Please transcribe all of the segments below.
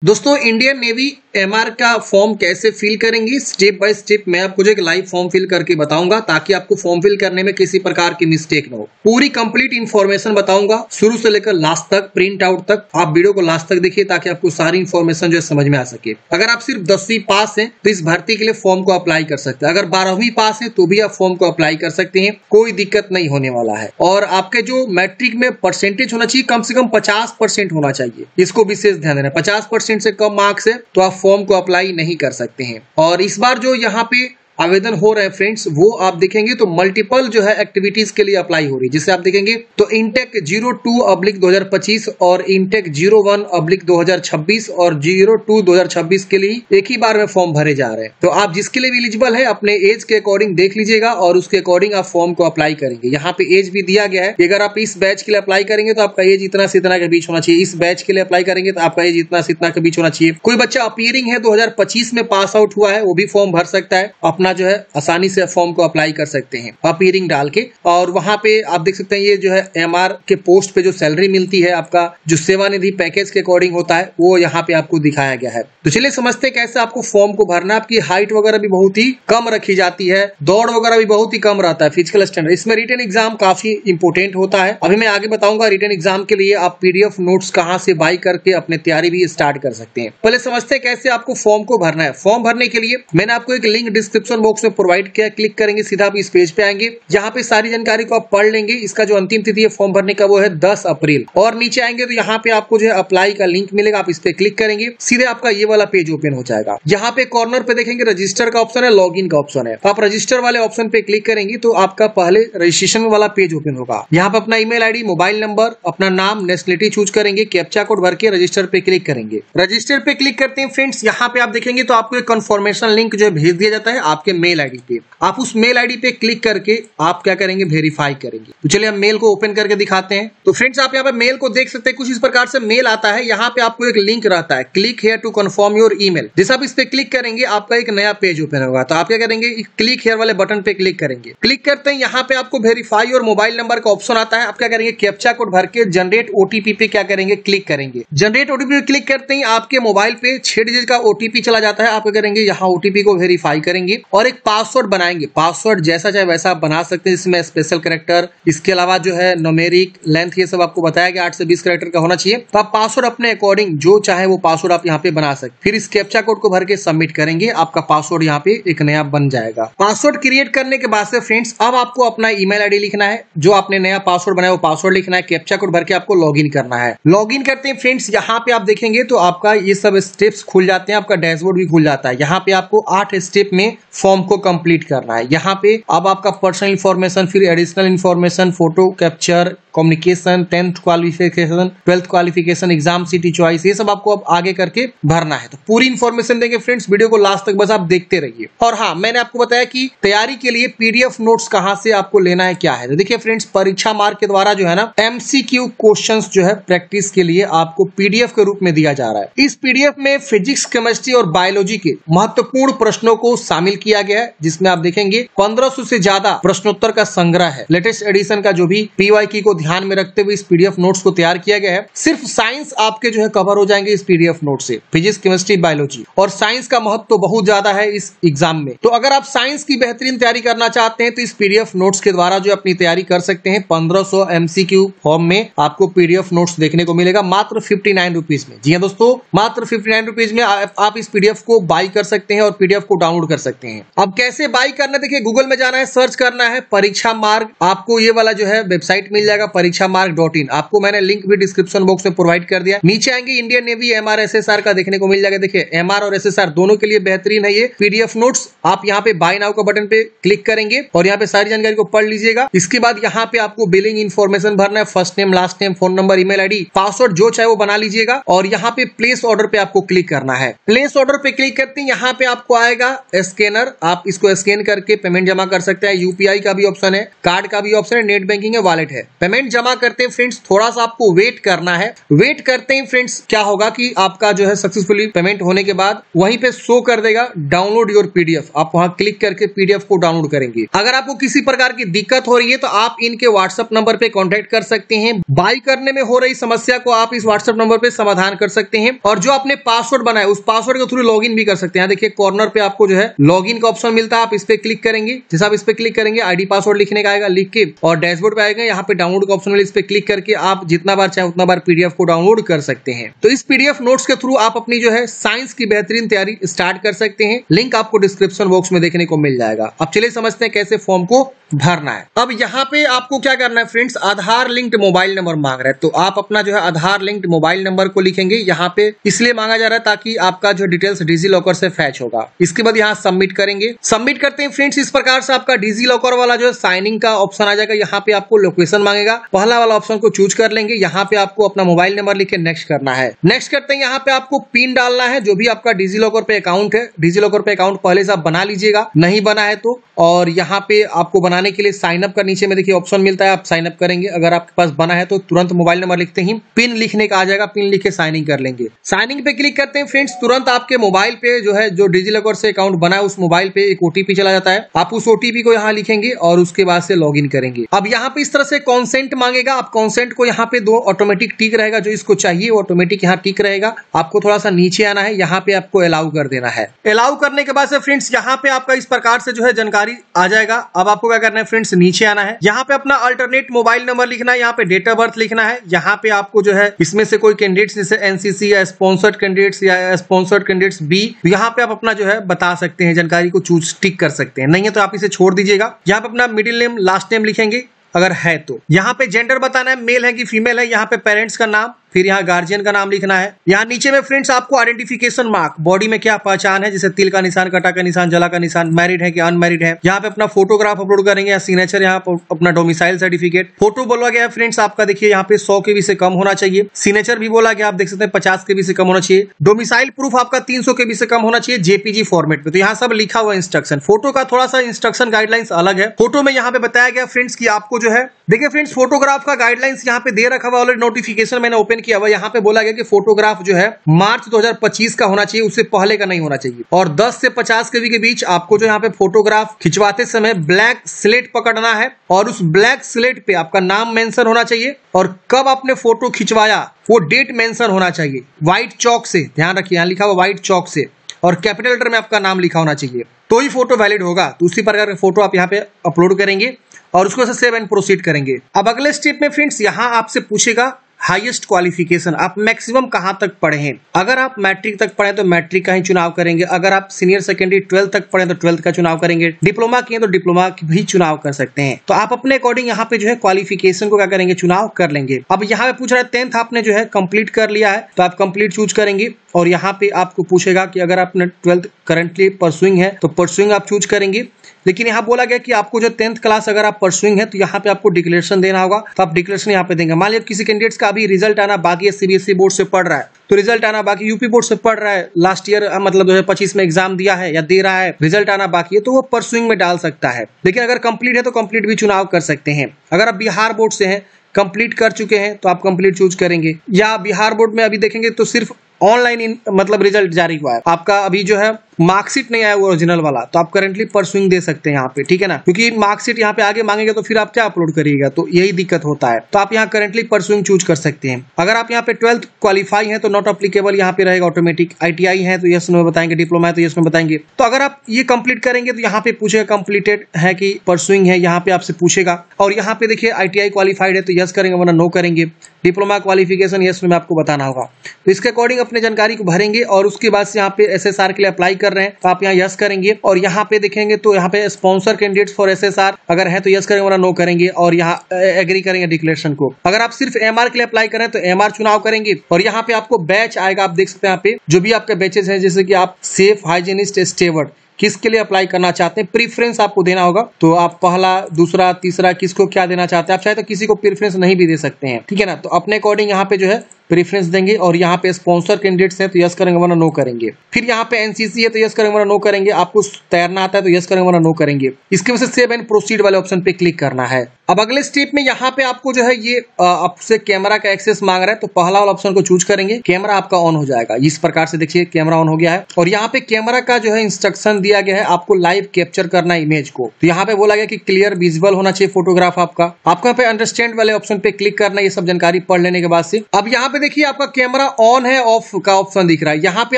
दोस्तों Indian navy MR का form कैसे फिल करेंगे स्टेप बाय स्टेप मैं आपको जो एक लाइव फॉर्म फिल करके बताऊंगा ताकि आपको फॉर्म फिल करने में किसी प्रकार की मिस्टेक ना हो। पूरी कंप्लीट इन्फॉर्मेशन बताऊंगा शुरू से लेकर लास्ट तक, प्रिंट आउट तक। आप वीडियो को लास्ट तक देखिए ताकि आपको सारी इन्फॉर्मेशन जो है समझ में आ सके। अगर आप सिर्फ 10वीं पास हैं तो इस भर्ती के लिए फॉर्म को अप्लाई कर सकते हैं। अगर 12वीं पास है तो भी आप फॉर्म को अप्लाई कर सकते हैं, कोई दिक्कत नहीं होने वाला है। और आपके जो मैट्रिक में परसेंटेज होना चाहिए कम से कम 50% होना चाहिए, इसको विशेष ध्यान देना। 50% से कम मार्क्स है तो आप फॉर्म को अप्लाई नहीं कर सकते हैं। और इस बार जो यहाँ पे आवेदन हो रहे हैं फ्रेंड्स, वो आप देखेंगे तो मल्टीपल जो है एक्टिविटीज के लिए अप्लाई हो रही है। जिसे आप देखेंगे तो इंटेक 02/2025 और इंटेक 01/2026 और 02/2026 के लिए एक ही बार में फॉर्म भरे जा रहे हैं। तो आप जिसके लिए भी एलिजिबल है अपने एज के अकॉर्डिंग देख लीजिएगा और उसके अकॉर्डिंग आप फॉर्म को अप्लाई करेंगे। यहाँ पे एज भी दिया गया है कि अगर आप इस बैच के लिए अप्लाई करेंगे तो आपका एज इतना से इतना के बीच होना चाहिए, इस बैच के लिए अप्लाई करेंगे तो आपका एज इतना से इतना के बीच होना चाहिए। कोई बच्चा अपीयरिंग है 2025 में पास आउट हुआ है वो भी फॉर्म भर सकता है, अपना जो है आसानी से फॉर्म को अप्लाई कर सकते हैं अपीयरिंग डाल के। और वहां पे आप देख सकते हैं ये जो है एमआर के पोस्ट पे जो सैलरी मिलती है, आपका जो सेवानिधि पैकेज के अकॉर्डिंग होता है वो यहाँ पे आपको दिखाया गया है। तो चलिए समझते हैं कैसे आपको फॉर्म को भरना। आपकी हाइट वगैरह भी बहुत ही कम रखी जाती है, दौड़ वगैरह भी बहुत ही कम रहता है, फिजिकल स्टैंडर्ड। इसमें रिटन एग्जाम काफी इंपोर्टेंट होता है। अभी मैं आगे बताऊंगा रिटन एग्जाम के लिए आप पीडीएफ नोट्स कहां से बाई करके अपने तैयारी भी स्टार्ट कर सकते हैं। पहले समझते हैं कैसे आपको फॉर्म को भरना है। फॉर्म भरने के लिए मैंने आपको एक लिंक डिस्क्रिप्शन बॉक्स में प्रोवाइड किया, क्लिक करेंगे सीधा आप इस पेज पे आएंगे। यहाँ पे सारी जानकारी को आप पढ़ लेंगे। इसका जो अंतिम तिथि है फॉर्म भरने का वो है 10 अप्रैल। और नीचे आएंगे तो यहाँ पे आपको जो है अप्लाई का लिंक मिलेगा, आप इस पे क्लिक करेंगे, सीधे आपका ये वाला पेज ओपन हो जाएगा। यहाँ पे कॉर्नर पे देखेंगे रजिस्टर का ऑप्शन है, लॉगिन का ऑप्शन है। तो आप रजिस्टर वाले ऑप्शन पे क्लिक करेंगे तो आपका पहले रजिस्ट्रेशन वाला पेज ओपन होगा। यहाँ पे अपना ईमेल आईडी, मोबाइल नंबर, अपना नाम, नेशनलिटी चूज करेंगे, कैप्चा कोड भर के रजिस्टर पे क्लिक करेंगे। रजिस्टर पे क्लिक करते हैं फ्रेंड्स, यहाँ पे आप देखेंगे तो आपको एक कंफर्मेशन लिंक जो है भेज दिया जाता है आपके मेल आईडी पे। आप उस मेल आईडी पे क्लिक करके आप क्या करेंगे, वेरीफाई करेंगे। तो चलिए हम मेल को ओपन करके दिखाते हैं। तो फ्रेंड्स आप यहाँ पे मेल को देख सकते हैं, कुछ इस प्रकार से मेल आता है। यहाँ पे आपको एक लिंक रहता है, click here to confirm your email. जैसे आप इस पे क्लिक करेंगे आपका एक नया पेज ओपन होगा। तो आप क्या करेंगे, क्लिक हियर वाले बटन पे क्लिक करेंगे। क्लिक करते हैं यहाँ पे आपको वेरीफाई और मोबाइल नंबर का ऑप्शन आता है। आप क्या करेंगे, कैप्चा कोड भर के जनरेट ओटीपी पे क्या करेंगे, क्लिक करेंगे। जनरेट ओटीपी पे क्लिक करते ही आपके मोबाइल पे 6 डिजिट का ओटीपी चला जाता है। आप क्या करेंगे, यहाँ ओटीपी को वेरीफाई करेंगे और एक पासवर्ड बनाएंगे। पासवर्ड जैसा चाहे वैसा आप बना सकते हैं, इसमें स्पेशल कैरेक्टर, इसके अलावा जो है न्यूमेरिक, लेंथ, ये सब आपको बताया गया 8 से 20 कैरेक्टर का होना चाहिए। तो आप पासवर्ड अपने अकॉर्डिंग जो चाहे वो पासवर्ड आप यहाँ पे बना सकते। फिर इस कैप्चा कोड को भर के सबमिट करेंगे, आपका पासवर्ड यहाँ पे एक नया बन जाएगा। पासवर्ड क्रिएट करने के बाद से फ्रेंड्स अब आपको अपना ईमेल आईडी लिखना है, जो आपने नया पासवर्ड बनाया वो पासवर्ड लिखना है, कैप्चा कोड भर के आपको लॉगिन करना है। लॉगिन करते हैं फ्रेंड्स, यहाँ पे आप देखेंगे तो आपका ये सब स्टेप्स खुल जाते हैं, आपका डैशबोर्ड भी खुल जाता है। यहाँ पे आपको 8 स्टेप में फॉर्म को कंप्लीट करना है। यहाँ पे अब आपका पर्सनल इंफॉर्मेशन, फिर additional information, photo capture, communication, 10th qualification, 12th qualification, exam city choice, ये सब आपको अब आगे करके भरना है। तो पूरी इन्फॉर्मेशन देंगे फ्रेंड्स, वीडियो को लास्ट तक बस आप देखते रहिए। और हाँ, मैंने आपको बताया कि तैयारी के लिए पीडीएफ नोट्स कहां से आपको लेना है, क्या है। तो देखिए फ्रेंड्स, परीक्षा मार्ग के द्वारा जो है ना एमसीक्यू क्वेश्चंस जो है प्रैक्टिस के लिए आपको पीडीएफ के रूप में दिया जा रहा है। इस पीडीएफ में फिजिक्स, केमिस्ट्री और बायोलॉजी के महत्वपूर्ण प्रश्नों को शामिल किया गया है, जिसमें आप देखेंगे 1500 से ज्यादा प्रश्नोत्तर का संग्रह है। लेटेस्ट एडिशन का जो भी पीवाईक्यू को ध्यान में रखते हुए इस पीडीएफ नोट्स को तैयार किया गया है। सिर्फ साइंस आपके जो है कवर हो जाएंगे इस पीडीएफ नोट से, फिजिक्स, केमिस्ट्री, बायोलॉजी। और साइंस का महत्व तो बहुत ज्यादा है इस एग्जाम में। तो अगर आप साइंस की बेहतरीन तैयारी करना चाहते हैं तो इस पीडीएफ नोट्स के द्वारा जो अपनी तैयारी कर सकते हैं। 1500 एमसीक्यू फॉर्म में आपको पीडीएफ नोट्स देखने को मिलेगा मात्र 59 रुपीज में। जी हाँ दोस्तों, मात्र 59 रुपीज में आप इस पीडीएफ को बाई कर सकते हैं और पीडीएफ को डाउनलोड कर सकते हैं। अब कैसे बाई करना, देखिए गूगल में जाना है, सर्च करना है परीक्षा मार्ग, आपको ये वाला जो है वेबसाइट मिल जाएगा परीक्षामार्ग.in। आपको मैंने लिंक भी डिस्क्रिप्शन बॉक्स में प्रोवाइड कर दिया। नीचे आएंगे इंडियन नेवी एमआर एसएसआर का देखने को मिल जाएगा। देखिए एमआर और एसएसआर दोनों के लिए बेहतरीन है ये पीडीएफ नोट्स। आप यहाँ पे बाय नाउ का बटन पे क्लिक करेंगे और यहाँ पे सारी जानकारी को पढ़ लीजिएगा। इसके बाद यहाँ पे आपको बिलिंग इन्फॉर्मेशन भरना है, first name, last name, phone number, email ID, password जो चाहे वो बना लीजिएगा। और यहाँ पे प्लेस ऑर्डर पे आपको क्लिक करना है। प्लेस ऑर्डर पे क्लिक करते हैं, यहाँ पे आपको आएगा स्कैनर, अंदर आप इसको स्कैन करके पेमेंट जमा कर सकते हैं। यूपीआई का भी ऑप्शन है, कार्ड का भी ऑप्शन है, नेट बैंकिंग है, वॉलेट है। पेमेंट जमा करते हैं फ्रेंड्स, थोड़ा सा आपको वेट करना है। वेट करते ही फ्रेंड्स क्या होगा कि आपका जो है सक्सेसफुली पेमेंट होने के बाद वहीं पे शो कर देगा डाउनलोड योर पीडीएफ। आप वहां क्लिक करके पीडीएफ को डाउनलोड करेंगे। अगर आपको किसी प्रकार की दिक्कत हो रही है तो आप इनके व्हाट्सएप नंबर पे कांटेक्ट कर सकते हैं। बाई करने में हो रही समस्या को आप इस व्हाट्सएप नंबर पे समाधान कर सकते हैं। और जो आपने पासवर्ड बनाया उस पासवर्ड के थ्रू लॉगिन भी कर सकते हैं। देखिए कॉर्नर पे आपको जो है लॉगिन का ऑप्शन मिलता है, आप इस पे क्लिक करेंगे। जैसे आप इस पे क्लिक करेंगे आईडी पासवर्ड लिखने का आएगा, लिख के और डैशबोर्ड पे आएगा, यहाँ पे डाउनलोड का ऑप्शन है, इस पे क्लिक करके आप जितना बार चाहे उतना बार पीडीएफ को डाउनलोड कर सकते हैं। तो इस पीडीएफ नोट्स के थ्रू आप अपनी जो है साइंस की बेहतरीन तैयारी स्टार्ट कर सकते हैं। लिंक आपको डिस्क्रिप्शन बॉक्स में देखने को मिल जाएगा। अब चलिए समझते हैं कैसे फॉर्म को भरना है। अब यहाँ पे आपको क्या करना है फ्रेंड्स, आधार लिंक्ड मोबाइल नंबर मांग रहा है, तो आप अपना जो है आधार लिंक्ड मोबाइल नंबर को लिखेंगे। यहाँ पे इसलिए मांगा जा रहा है ताकि आपका जो डिटेल्स डिजी लॉकर से फैच होगा। इसके बाद यहाँ सबमिट करेंगे। सबमिट करते हैं फ्रेंड्स, इस प्रकार से आपका डिजी लॉकर वाला जो है साइनिंग का ऑप्शन आ जाएगा। यहाँ पे आपको लोकेशन मांगेगा, पहला वाला ऑप्शन को चूज कर लेंगे। यहाँ पे आपको अपना मोबाइल नंबर लिख के नेक्स्ट करना है। नेक्स्ट करते हैं, यहाँ पे आपको पिन डालना है जो भी आपका डिजी लॉकर पे अकाउंट है। डिजी लॉकर पे अकाउंट पहले से आप बना लीजिएगा, नहीं बना है तो। और यहाँ पे आपको बनाने के लिए साइन अप का नीचे में देखिए ऑप्शन मिलता है, आप साइन अप करेंगे। अगर आपके पास बना है तो तुरंत मोबाइल नंबर लिखते ही पिन लिखने का आ जाएगा, पिन लिख के साइनिंग कर लेंगे। साइनिंग पे क्लिक करते हैं फ्रेंड्स, तुरंत आपके मोबाइल पे जो है जो डिजी लॉकर से अकाउंट बना है उस मोबाइल पे एक ओटीपी चला जाता है। आप उस ओटीपी को यहाँ लिखेंगे और उसके बाद से लॉग इन करेंगे। अब यहाँ पे इस तरह से कॉन्सेंट मांगेगा। आप कॉन्सेंट को यहाँ पे दो ऑटोमेटिक टिक रहेगा, जो इसको चाहिए वो ऑटोमेटिक यहाँ टिक रहेगा। आपको थोड़ा सा नीचे आना है, यहाँ पे आपको अलाउ कर देना है। अलाउ करने के बाद से फ्रेंड्स यहाँ पे आपका इस प्रकार से जो है जानकारी आ जाएगा। अब आपको क्या करना है फ्रेंड्स, नीचे आना है, यहाँ पे अपना अल्टरनेट मोबाइल नंबर लिखना है, यहाँ पे डेट ऑफ बर्थ लिखना है। यहाँ पे आपको जो है इसमें से कोई कैंडिडेट्स जैसे एनसीसी या स्पॉन्सर्ड कैंडिडेट्स या स्पॉन्सर्ड कैंडिडेट्स बी, यहाँ पे आप अपना जो है बता सकते हैं, जानकारी को चूज टिक कर सकते हैं। नहीं है तो आप इसे छोड़ दीजिएगा। यहाँ पे अपना मिडिल नेम लास्ट नेम लिखेंगे अगर है तो। यहाँ पे जेंडर बताना है, मेल है कि फीमेल है। यहाँ पे पेरेंट्स का नाम, फिर यहाँ गार्जियन का नाम लिखना है। यहाँ नीचे में फ्रेंड्स आपको आइडेंटिफिकेशन मार्क, बॉडी में क्या पहचान है, जैसे तिल का निशान, कटा का निशान, जला का निशान, मैरिड है कि अनमैरिड है। यहाँ पे अपना फोटोग्राफ अपलोड करेंगे या सिग्नेचर, यहाँ पे अपना डोमिसाइल सर्टिफिकेट। फोटो बोला गया है फ्रेंड्स आपका, देखिए यहाँ पे 100 KB से कम होना चाहिए। सिग्नेचर भी बोला गया, आप देख सकते हैं 50 KB से कम होना चाहिए। डोमिसाइल प्रूफ आपका 300 KB से कम होना चाहिए जेपीजी फॉर्मेट में। तो यहाँ सब लिखा हुआ इंस्ट्रक्शन। फोटो का थोड़ा सा इंस्ट्रक्शन गाइडलाइंस अलग है। फोटो में यहाँ पे बताया गया फ्रेंड्स की आपको जो है, देखिए फ्रेंड्स फोटोग्राफ का गाइडलाइंस यहाँ पे दे रखा हुआ, ऑलरेडी नोटिफिकेशन मैंने ओपन किया हुआ। यहाँ पे बोला गया कि फोटोग्राफ जो है मार्च 2025 का होना चाहिए, उससे पहले का नहीं होना चाहिए। और 10 से 50 KB के बीच आपको जो यहाँ पे फोटोग्राफ खिंचवाते समय ब्लैक स्लेट पकड़ना है और उस ब्लैक स्लेट पे आपका नाम मेंशन होना चाहिए और कब आपने फोटो खिंचवाया वो डेट मेंशन होना चाहिए। व्हाइट चौक से, ध्यान रखिए यहाँ लिखा हुआ व्हाइट चौक से, और कैपिटल लेटर में आपका नाम लिखा होना चाहिए, तो ही फोटो वैलिड होगा। तो उसी प्रकार का फोटो आप यहाँ पे अपलोड करेंगे और उसको सेव एंड प्रोसीड करेंगे। अब अगले स्टेप में फ्रेंड्स यहाँ आपसे पूछेगा हाईएस्ट क्वालिफिकेशन, आप मैक्सिमम कहां तक पढ़े हैं। अगर आप मैट्रिक तक पढ़े तो मैट्रिक का ही चुनाव करेंगे। अगर आप सीनियर सेकेंडरी 12th तक पढ़े तो 12th का चुनाव करेंगे। डिप्लोमा किए तो डिप्लोमा भी चुनाव कर सकते हैं। तो आप अपने अकॉर्डिंग यहाँ पे जो है क्वालिफिकेशन को क्या करेंगे, चुनाव कर लेंगे। अब यहाँ पे पूछ रहा है 10th आपने जो है कंप्लीट कर लिया है तो आप कंप्लीट चूज करेंगे। और यहाँ पे आपको पूछेगा कि अगर आपने 12th करंटली परसुइंग है तो परसुइंग आप चूज करेंगे। लेकिन यहाँ बोला गया कि आपको जो 10th क्लास अगर आप परसुइंग है तो यहाँ पे आपको डिक्लेरेशन देना होगा, तो आप डिक्लेरेशन यहाँ पे देंगे। मान लीजिए किसी कैंडिडेट्स का अभी रिजल्ट आना बाकी है, सीबीएसई बोर्ड से पढ़ रहा है तो रिजल्ट आना बाकी, यूपी बोर्ड से पढ़ रहा है, लास्ट ईयर मतलब 2025 में एग्जाम दिया है या दे रहा है, रिजल्ट आना बाकी है, तो वो परसुइंग में डाल सकता है। लेकिन अगर कंप्लीट है तो कंप्लीट भी चुनाव कर सकते हैं। अगर आप बिहार बोर्ड से हैं, कंप्लीट कर चुके हैं तो आप कंप्लीट चूज करेंगे। या बिहार बोर्ड में अभी देखेंगे तो सिर्फ ऑनलाइन मतलब रिजल्ट जारी हुआ है, आपका अभी जो है मार्कशीट नहीं आया वो ओरिजिनल वाला, तो आप करंटली परसुइंग दे सकते हैं यहाँ पे, ठीक है ना। क्योंकि मार्कशीट यहाँ पे आगे मांगेगा तो फिर आप क्या अपलोड करिएगा, तो यही दिक्कत होता है। तो आप यहाँ करंटली परसुइंग चूज कर सकते हैं। अगर आप यहाँ पे 12th क्वालिफाई हैं तो नॉट अप्लीकेबल यहाँ पे रहेगा ऑटोमेटिक। ITI है तो यस नो बताएंगे, डिप्लोमा है तो यस नो बताएंगे। तो अगर आप ये कंप्लीट करेंगे तो यहाँ पे पूछेगा कंप्लीटेड है कि परसुइंग है, यहाँ पे आपसे पूछेगा। और यहाँ पे देखिए ITI क्वालिफाइड है तो यस करेंगे वरना नो करेंगे। डिप्लोमा क्वालिफिकेशन यस में आपको बताना होगा। तो इसके अकॉर्डिंग अपने जानकारी को भरेंगे और उसके बाद से यहाँ पे SSR के लिए अप्लाई कर रहे हैं तो आप यहाँ यस करेंगे। और यहाँ पे देखेंगे तो यहाँ पे स्पॉन्सर कैंडिडेट्स फॉर SSR अगर है तो यस करेंगे वरना नो करेंगे और यहाँ एग्री करेंगे डिक्लेरेशन को। अगर आप सिर्फ MR के लिए अप्लाई करें तो MR चुनाव करेंगे। और यहाँ पे आपको बैच आएगा, आप देख सकते हैं यहाँ पे जो भी आपके बैचेस हैं, जैसे कि आप सेफ, हाइजीनिस्ट, स्टेवर्ड किसके लिए अप्लाई करना चाहते हैं, प्रीफरेंस आपको देना होगा। तो आप पहला, दूसरा, तीसरा किसको क्या देना चाहते हैं, आप चाहे तो किसी को प्रीफरेंस नहीं भी दे सकते हैं, ठीक है ना। तो अपने अकॉर्डिंग यहाँ पे जो है प्रेफरेंस देंगे, और यहाँ पे स्पॉन्सर कैंडिडेट्स हैं तो यस करेंगे वरना नो करेंगे। फिर यहाँ पे एनसीसी है तो यस करेंगे वरना नो करेंगे। आपको तैरना आता है तो यस करेंगे वरना नो करेंगे। इसके वजह से सेव एंड प्रोसीड वाले ऑप्शन पे क्लिक करना है। अब अगले स्टेप में यहाँ पे आपको जो है ये आपसे कैमरा का एक्सेस मांग रहा है, तो पहला वाला ऑप्शन को चूज करेंगे, कैमरा आपका ऑन हो जाएगा। इस प्रकार से देखिए कैमरा ऑन हो गया है, और यहाँ पे कैमरा का जो है इंस्ट्रक्शन दिया गया है, आपको लाइव कैप्चर करना है इमेज को। तो यहाँ पे बोला गया कि क्लियर विजुअल होना चाहिए फोटोग्राफ आपका। आपको यहाँ पे अंडरस्टैंड वाले ऑप्शन पे क्लिक करना है, ये सब जानकारी पढ़ लेने के बाद से। अब यहाँ पे देखिए आपका कैमरा ऑन है ऑफ का ऑप्शन दिख रहा है। यहाँ पे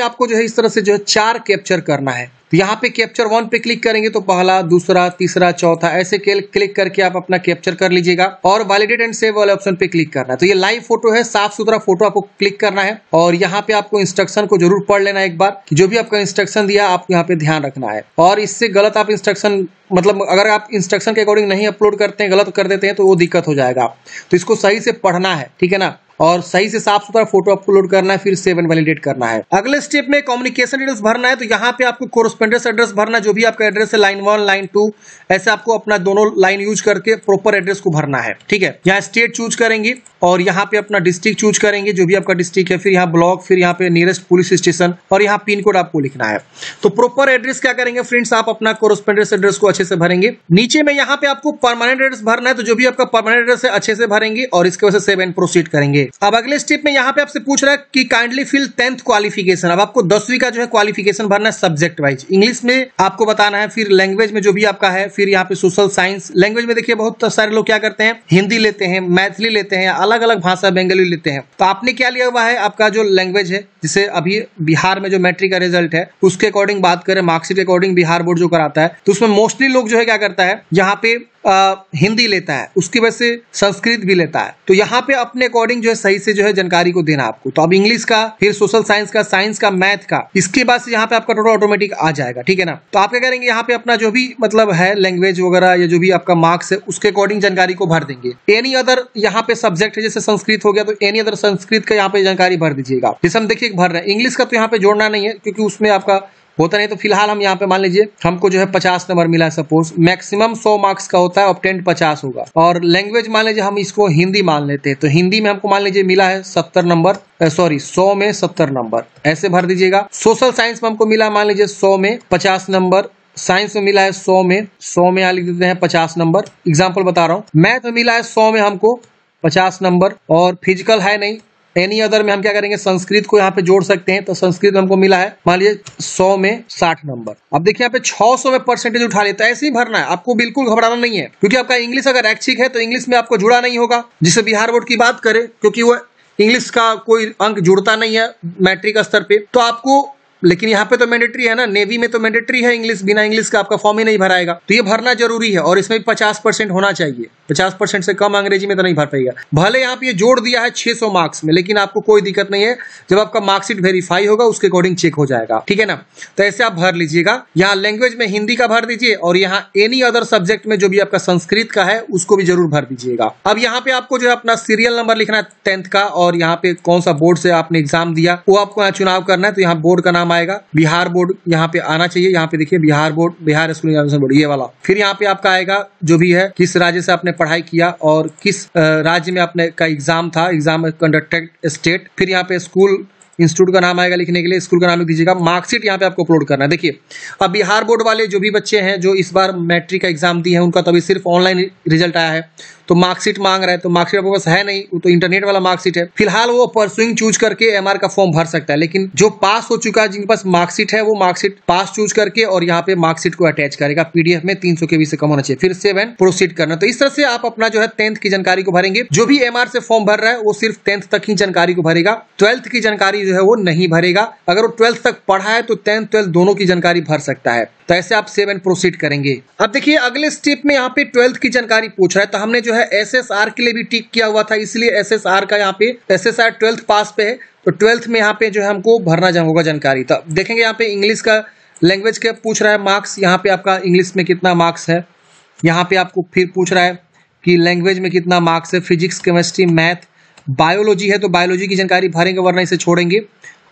आपको जो है इस तरह से जो है 4 कैप्चर करना है। तो यहाँ पे कैप्चर 1 पे क्लिक करेंगे तो पहला, दूसरा, तीसरा, चौथा ऐसे क्लिक करके आप अपना कैप्चर कर लीजिएगा, और वैलिडेट एंड सेव वाले ऑप्शन पे क्लिक करना है। तो ये लाइव फोटो है, साफ सुथरा फोटो आपको क्लिक करना है, और यहाँ पे आपको इंस्ट्रक्शन को जरूर पढ़ लेना है एक बार, जो भी आपका इंस्ट्रक्शन दिया आपको यहाँ पे ध्यान रखना है। और इससे गलत आप इंस्ट्रक्शन, मतलब अगर आप इंस्ट्रक्शन के अकॉर्डिंग नहीं अपलोड करते हैं, गलत कर देते हैं तो वो दिक्कत हो जाएगा। तो इसको सही से पढ़ना है, ठीक है ना, और सही से साफ सुथरा फोटो अपलोड करना है, फिर सेव एंड वैलिडेट करना है। अगले स्टेप में कम्युनिकेशन डिटेल्स भरना है। तो यहाँ पे आपको कोरेस्पोंडेंस एड्रेस भरना, जो भी आपका एड्रेस है, लाइन 1 लाइन 2 ऐसे आपको अपना दोनों लाइन यूज करके प्रॉपर एड्रेस को भरना है, ठीक है। यहाँ स्टेट चूज करेंगे, और यहाँ पे अपना डिस्ट्रिक्ट चूज करेंगे, जो भी आपका डिस्ट्रिक्ट है, फिर यहाँ ब्लॉक, फिर यहाँ पे नियरेस्ट पुलिस स्टेशन, और यहाँ पिन कोड आपको लिखना है। तो प्रॉपर एड्रेस क्या करेंगे फ्रेंड्स, आप अपना कोरेस्पोंडेंस एड्रेस को अच्छे से भरेंगे। नीचे में यहाँ पे आपको परमानेंट एड्रेस भरना है, तो जो भी आपका परमानेंट एड्रेस है अच्छे से भरेंगे, और इसके वजह से सेव एंड प्रोसीड करेंगे। अब अगले स्टेप में यहाँ पे आपसे पूछ रहा है कि काइंडली फिल 10th क्वालिफिकेशन। अब आपको 10वीं का जो है क्वालिफिकेशन भरना है सब्जेक्ट वाइज। इंग्लिश में आपको बताना है, फिर लैंग्वेज में जो भी आपका है, फिर यहाँ पे सोशल साइंस। लैंग्वेज में देखिए बहुत सारे लोग क्या करते हैं, हिंदी लेते हैं, मैथिली लेते हैं, अलग अलग भाषा बंगाली लेते हैं। तो आपने क्या लिया हुआ है, आपका जो लैंग्वेज है, जिसे अभी बिहार में जो मैट्रिक का रिजल्ट है उसके अकॉर्डिंग बात करें, मार्कशीट के अकॉर्डिंग बिहार बोर्ड जो कराता है, तो उसमें मोस्टली लोग जो है क्या करता है, यहाँ पे हिंदी लेता है, उसकी वजह से संस्कृत भी लेता है। तो यहाँ पे अपने अकॉर्डिंग जो है सही से जो है जानकारी को देना आपको। तो अब इंग्लिश का, फिर सोशल साइंस का, साइंस का, मैथ का, इसके बाद से यहाँ पे आपका टोटल ऑटोमेटिक आ जाएगा, ठीक है ना। तो आप क्या करेंगे, यहाँ पे अपना जो भी मतलब है लैंग्वेज वगैरह या जो भी आपका मार्क्स है उसके अकॉर्डिंग जानकारी को भर देंगे। एनी अदर यहाँ पे सब्जेक्ट है, जैसे संस्कृत हो गया तो एनी अदर संस्कृत का यहाँ पे जानकारी भर दीजिएगा। जैसे हम देखिए भर रहे हैं, इंग्लिश का तो यहाँ पे जोड़ना नहीं है क्योंकि उसमें आपका होता नहीं। तो फिलहाल हम यहाँ पे मान लीजिए हमको जो है 50 नंबर मिला है, सपोज मैक्सिमम 100 मार्क्स का होता है, ऑब्टेंड 50 होगा। और लैंग्वेज मान लीजिए हम इसको हिंदी मान लेते हैं, तो हिंदी में हमको मान लीजिए मिला है 70 नंबर, सॉरी 100 में 70 नंबर, ऐसे भर दीजिएगा। सोशल साइंस में हमको मिला मान लीजिए 100 में 50 नंबर, साइंस में मिला है 100 में यहाँ लिख देते हैं 50 नंबर, एग्जाम्पल बता रहा हूँ। मैथ में मिला है 100 में हमको 50 नंबर, और फिजिकल है नहीं, एनी अदर में हम क्या करेंगे, संस्कृत को यहाँ पे जोड़ सकते हैं। तो संस्कृत में हमको मिला है मान लीजिए 100 में 60 नंबर। अब देखिए यहाँ पे 600 में परसेंटेज उठा लेता है, ऐसे ही भरना है, आपको बिल्कुल घबराना नहीं है। क्योंकि आपका इंग्लिश अगर ऐच्छिक है तो इंग्लिश में आपको जुड़ा नहीं होगा, जिसे बिहार बोर्ड की बात करें, क्योंकि वो इंग्लिश का कोई अंक जुड़ता नहीं है मैट्रिक स्तर पे। तो आपको, लेकिन यहाँ पे तो मैंडेटरी है ना, नेवी में तो मैंडेटरी है इंग्लिश, बिना इंग्लिश का आपका फॉर्म ही नहीं भराएगा। तो ये भरना जरूरी है, और इसमें 50% होना चाहिए। 50% से कम अंग्रेजी में तो नहीं भर पाएगा। भले यहाँ पे ये जोड़ दिया है 600 मार्क्स में, लेकिन आपको कोई दिक्कत नहीं है, जब आपका मार्कशीट वेरीफाई होगा उसके अकॉर्डिंग चेक हो जाएगा, ठीक है ना। तो ऐसे आप भर लीजिएगा। यहाँ लैंग्वेज में हिंदी का भर दीजिए, और यहाँ एनी अदर सब्जेक्ट में जो भी आपका संस्कृत का है उसको भी जरूर भर दीजिएगा। अब यहाँ पे आपको जो है अपना सीरियल नंबर लिखना है 10th का, और यहाँ पे कौन सा बोर्ड से आपने एग्जाम दिया वो आपको यहाँ चुनाव करना है। तो यहाँ बोर्ड का नाम आएगा, बिहार बोर्ड यहाँ पे आना चाहिए। यहाँ पे देखिए Bihar board, Bihar school examination board, ये वाला। फिर यहाँ पे आपका आएगा जो भी है, किस राज्य से आपने पढ़ाई किया और किस राज्य में आपने का एग्जाम था, एग्जाम कंडक्टेड स्टेट। फिर यहाँ पे स्कूल इंस्टीट्यूट का नाम आएगा लिखने के लिए, स्कूल का नाम लिख दीजिएगा। मार्कशीट यहाँ पे आपको अपलोड करना है। देखिए अब बिहार बोर्ड वाले जो भी बच्चे हैं जो इस बार मैट्रिक का एग्जाम दिए हैं, उनका तो अभी सिर्फ ऑनलाइन रिजल्ट आया है, तो मार्कशीट मांग रहा है। तो मार्कशीट आपके पास है नहीं, वो तो इंटरनेट वाला मार्कशीट है। फिलहाल वो परसुइंग चूज करके एमआर का फॉर्म भर सकता है, लेकिन जो पास हो चुका है, जिनके पास मार्कशीट है, वो मार्कशीट पास चूज करके और यहाँ पे मार्कशीट को अटैच करेगा। पीडीएफ में 300 KB से कम होना चाहिए, फिर सेव एंड प्रोसीड करना। तो इस तरह से आप अपना जो है 10th की जानकारी को भरेंगे। जो भी एमआर से फॉर्म भर रहा है वो सिर्फ 10th तक ही जानकारी को भरेगा, 12th की जानकारी जो है वो नहीं भरेगा। अगर वो 12th तक पढ़ा है तो 10th 12th दोनों की जानकारी भर सकता है। तो ऐसे आप सेव एंड प्रोसीड करेंगे। अब देखिए अगले स्टेप में यहाँ पे 12th की जानकारी पूछ रहा है, तो हमने जो है एसएसआर के लिए भी टिक किया हुआ था, इसलिए एसएसआर का यहाँ पे एसएसआर 12th पास पे है, तो 12th में यहाँ पे जो है हमको भरना होगा जानकारी। तो देखेंगे यहाँ पे इंग्लिश का, लैंग्वेज का पूछ रहा है मार्क्स, यहाँ पे आपका इंग्लिश में कितना मार्क्स है, यहाँ पे आपको फिर पूछ रहा है कि लैंग्वेज में कितना मार्क्स है, फिजिक्स, केमिस्ट्री, मैथ, बायोलॉजी है तो बायोलॉजी की जानकारी भरेंगे, वरना इसे छोड़ेंगे।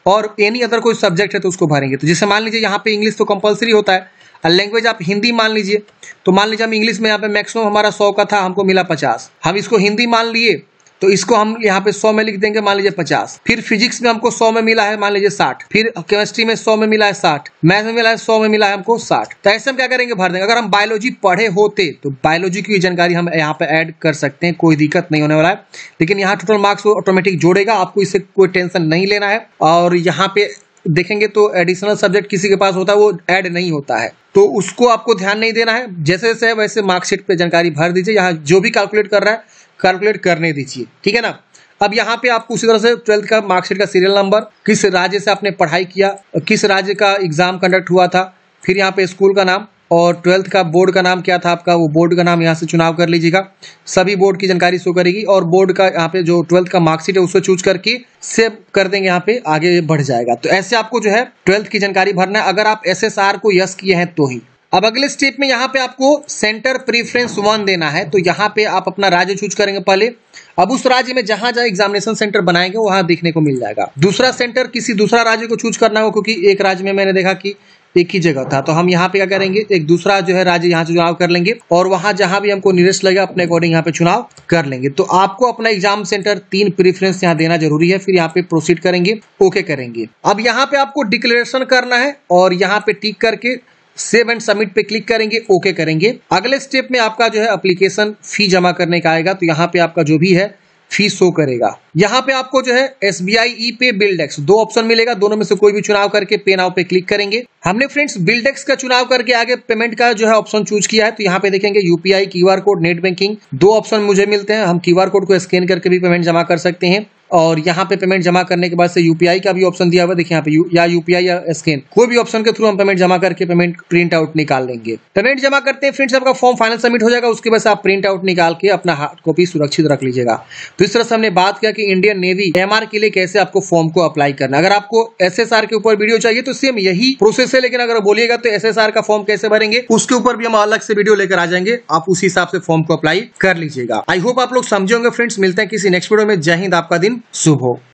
और एनी अदर कोई सब्जेक्ट है तो उसको भरेंगे। तो जैसे मान लीजिए यहाँ पे इंग्लिश तो कंपलसरी होता है, और लैंग्वेज आप हिंदी मान लीजिए, तो मान लीजिए हम इंग्लिश में यहाँ पे मैक्सिमम हमारा 100 का था, हमको मिला 50, हम इसको हिंदी मान लिए तो इसको हम यहाँ पे 100 में लिख देंगे, मान लीजिए 50। फिर फिजिक्स में हमको 100 में मिला है, मान लीजिए 60। फिर केमिस्ट्री में 100 में मिला है 60। मैथ में मिला है 100 में मिला है हमको 60। तो ऐसे हम क्या करेंगे, भर देंगे। अगर हम बायोलॉजी पढ़े होते तो बायोलॉजी की जानकारी हम यहाँ पे ऐड कर सकते हैं, कोई दिक्कत नहीं होने वाला है। लेकिन यहाँ टोटल मार्क्स ऑटोमेटिक जोड़ेगा, आपको इससे कोई टेंशन नहीं लेना है। और यहाँ पे देखेंगे तो एडिशनल सब्जेक्ट किसी के पास होता है, वो ऐड नहीं होता है, तो उसको आपको ध्यान नहीं देना है। जैसे जैसे है वैसे मार्कशीट पे जानकारी भर दीजिए। यहाँ जो भी कैलकुलेट कर रहा है कैलकुलेट करने दीजिए, ठीक है ना। अब यहाँ पे आपको उसी तरह से 12th का मार्कशीट का सीरियल नंबर, किस राज्य से आपने पढ़ाई किया, किस राज्य का एग्जाम कंडक्ट हुआ था, फिर यहाँ पे स्कूल का नाम और 12th का बोर्ड का नाम क्या था आपका, वो बोर्ड का नाम यहाँ से चुनाव कर लीजिएगा। सभी बोर्ड की जानकारी शो करेगी और बोर्ड का यहाँ पे जो 12th का मार्कशीट है उसको चूज करके सेव कर देंगे, यहाँ पे आगे बढ़ जाएगा। तो ऐसे आपको जो है 12th की जानकारी भरना है, अगर आप SSR को यस किए हैं तो ही। अब अगले स्टेप में यहाँ पे आपको सेंटर प्रीफरेंस 1 देना है। तो यहाँ पे आप अपना राज्य चूज करेंगे पहले। अब उस राज्य में जहां जहां एग्जामिनेशन सेंटर बनाएंगे वहां देखने को मिल जाएगा। दूसरा सेंटर किसी दूसरा राज्य को चूज करना होगा, क्योंकि एक राज्य में मैंने देखा कि एक ही जगह था। तो हम यहाँ पे क्या करेंगे, एक दूसरा जो है राज्य यहाँ से चुनाव कर लेंगे और वहां जहां भी हमको नियरेस्ट लगेगा अपने अकॉर्डिंग यहाँ पे चुनाव कर लेंगे। तो आपको अपना एग्जाम सेंटर 3 प्रीफरेंस यहाँ देना जरूरी है। फिर यहाँ पे प्रोसीड करेंगे, ओके करेंगे। अब यहाँ पे आपको डिक्लेरेशन करना है और यहाँ पे टिक करके सेव एंड सबमिट पे क्लिक करेंगे, ओके करेंगे। अगले स्टेप में आपका जो है एप्लीकेशन फी जमा करने का आएगा। तो यहाँ पे आपका जो भी है फी शो करेगा। यहाँ पे आपको जो है SBI ई-पे बिल्डेक्स 2 ऑप्शन मिलेगा, दोनों में से कोई भी चुनाव करके पे नाउ पे क्लिक करेंगे। हमने फ्रेंड्स बिल्डेक्स का चुनाव करके आगे पेमेंट का जो है ऑप्शन चूज किया है। तो यहाँ पे देखेंगे UPI, QR code, net banking, 2 option मुझे मिलते हैं। हम QR कोड को स्कैन करके भी पेमेंट जमा कर सकते हैं और यहाँ पे पेमेंट जमा करने के बाद से UPI का भी ऑप्शन दिया हुआ है, देखिए यहाँ पे या UPI या स्कैन, कोई भी ऑप्शन के थ्रू हम पेमेंट जमा करके पेमेंट प्रिंट आउट निकाल लेंगे। पेमेंट जमा करते हैं फ्रेंड्स, आपका फॉर्म फाइनल सबमिट हो जाएगा। उसके बाद आप प्रिंट आउट निकाल के अपना हार्ड कॉपी सुरक्षित रख लीजिएगा। तो इस तरह से हमने बात किया कि इंडियन नेवी MR के लिए कैसे आपको फॉर्म को अप्लाई करना। अगर आपको SSR के ऊपर वीडियो चाहिए तो सेम यही प्रोसेस है, लेकिन अगर बोलिएगा तो SSR का फॉर्म कैसे भरेंगे उसके ऊपर भी हम अलग से वीडियो लेकर आ जाएंगे, आप उसी हिसाब से फॉर्म को अप्लाई कर लीजिएगा। आई होप आप लोग समझे होंगे फ्रेंड्स। मिलते हैं किसी नेक्स्ट वीडियो में। जय हिंद, आपका दिन शुभ हो।